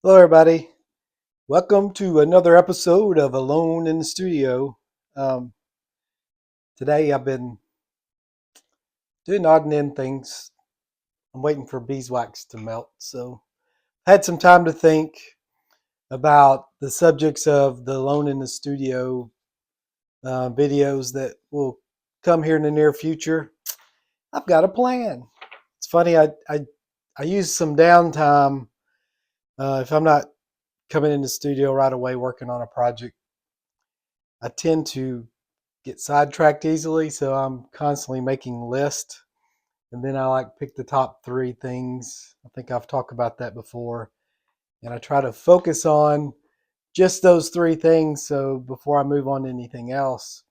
Hello, everybody. Welcome to another episode of Alone in the Studio. Um, Today, I've been doing odd and end things. I'm waiting for beeswax to melt, so I had some time to think about the subjects of the Alone in the Studio videos that will come here in the near future. I've got a plan. It's funny. I use some downtime if I'm not coming in the studio right away working on a project. I tend to get sidetracked easily, so I'm constantly making lists. And then I like pick the top three things. I think I've talked about that before. And I try to focus on just those three things so before I move on to anything else.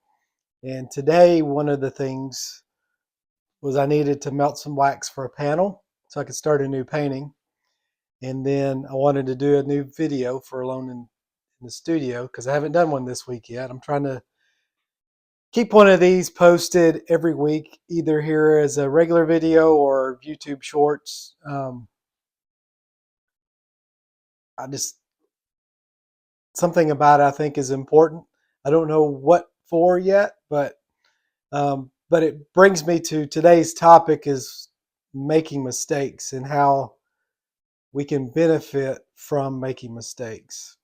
And today, one of the things was I needed to melt some wax for a panel so I could start a new painting. And then I wanted to do a new video for Alone in the Studio because I haven't done one this week yet. I'm trying to keep one of these posted every week, either here as a regular video or YouTube Shorts. I just something about it I think is important. I don't know what for yet, but it brings me to today's topic is making mistakes and how we can benefit from making mistakes.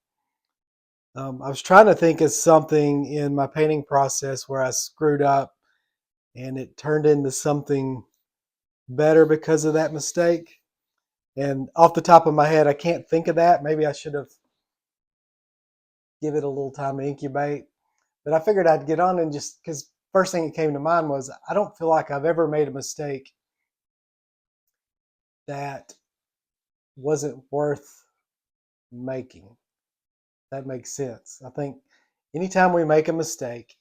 I was trying to think of something in my painting process where I screwed up and it turned into something better because of that mistake. And off the top of my head, I can't think of that. Maybe I should have give it a little time to incubate. But I figured I'd get on and just because first thing that came to mind was I don't feel like I've ever made a mistake that wasn't worth making. That makes sense. I think anytime we make a mistake,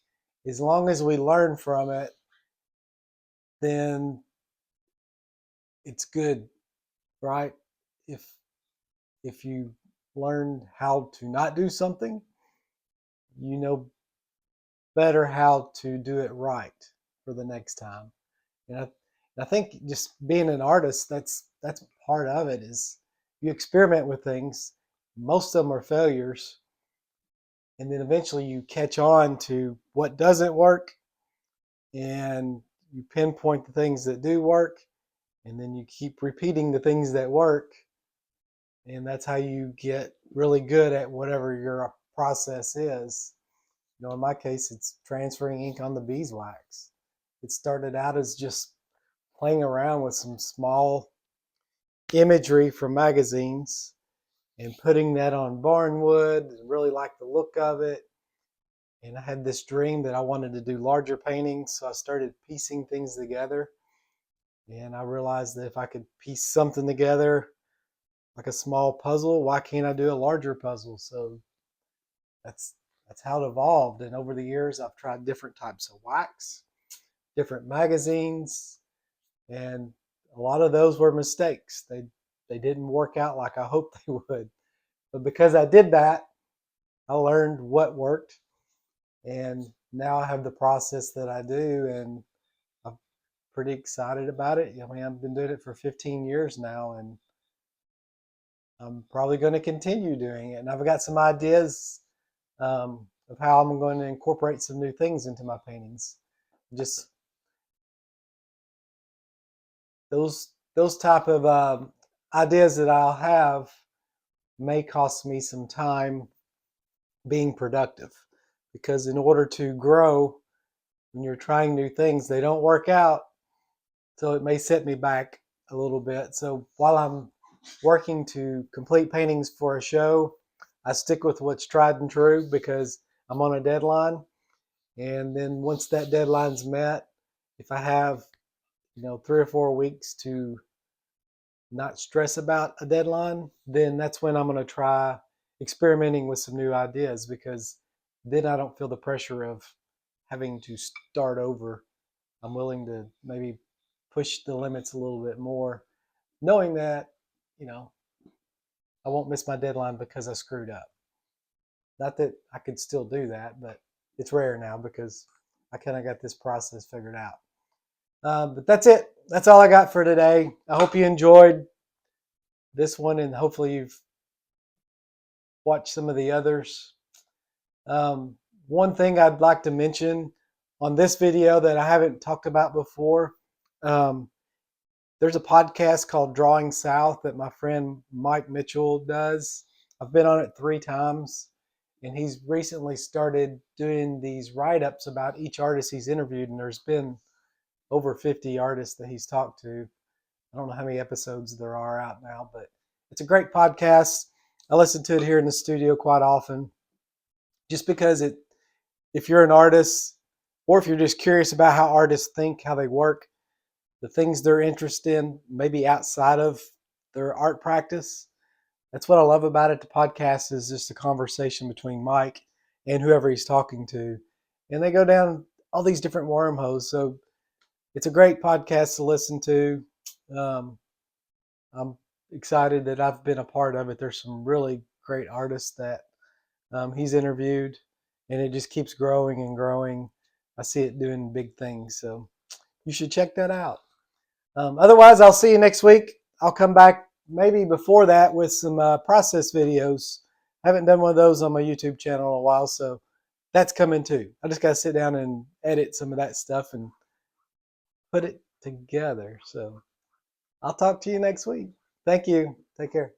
as long as we learn from it, then it's good, right? If if you learn how to not do something, you know better how to do it right for the next time. And I think just being an artist, that's part of it is you experiment with things. Most of them are failures, and then eventually you catch on to what doesn't work, and you pinpoint the things that do work, and then you keep repeating the things that work, and that's how you get really good at whatever your process is. In my case, it's transferring ink on the beeswax. It started out as just playing around with some small imagery from magazines and putting that on barnwood. Really liked the look of it. And I had this dream that I wanted to do larger paintings, so I started piecing things together. And I realized that if I could piece something together like a small puzzle, why can't I do a larger puzzle? So that's that's how it evolved. And over the years, I've tried different types of wax, different magazines, and a lot of those were mistakes. They didn't work out like I hoped they would. But because I did that, I learned what worked, and now I have the process that I do, and I'm pretty excited about it. I mean, I've been doing it for 15 years now, and I'm probably going to continue doing it. And I've got some ideas of how I'm going to incorporate some new things into my paintings. Just those type of ideas that I'll have may cost me some time being productive, because in order to grow, when you're trying new things, they don't work out, so it may set me back a little bit. So while I'm working to complete paintings for a show, I stick with what's tried and true because I'm on a deadline. And then once that deadline's met, if I have 3 or 4 weeks to not stress about a deadline, then that's when I'm going to try experimenting with some new ideas, because then I don't feel the pressure of having to start over. I'm willing to maybe push the limits a little bit more, knowing that, you know, I won't miss my deadline because I screwed up. Not that I could still do that, but it's rare now because I kind of got this process figured out. But that's it. That's all I got for today. I hope you enjoyed this one, and hopefully you've watch some of the others. One thing I'd like to mention on this video that I haven't talked about before, um, there's a podcast called Drawing South that my friend Mike Mitchell does. I've been on it 3 times, and he's recently started doing these write-ups about each artist he's interviewed, and there's been over 50 artists that he's talked to. I don't know how many episodes there are out now, but it's a great podcast. I listen to it here in the studio quite often just because if you're an artist or if you're just curious about how artists think, how they work, the things they're interested in, maybe outside of their art practice. That's what I love about it. The podcast is just a conversation between Mike and whoever he's talking to. And they go down all these different wormholes. So it's a great podcast to listen to. I'm excited that I've been a part of it. There's some really great artists that he's interviewed, and it just keeps growing and growing. I see it doing big things. So you should check that out. Otherwise, I'll see you next week. I'll come back maybe before that with some process videos. I haven't done one of those on my YouTube channel in a while, so that's coming too. I just got to sit down and edit some of that stuff and put it together. So I'll talk to you next week. Thank you. Take care.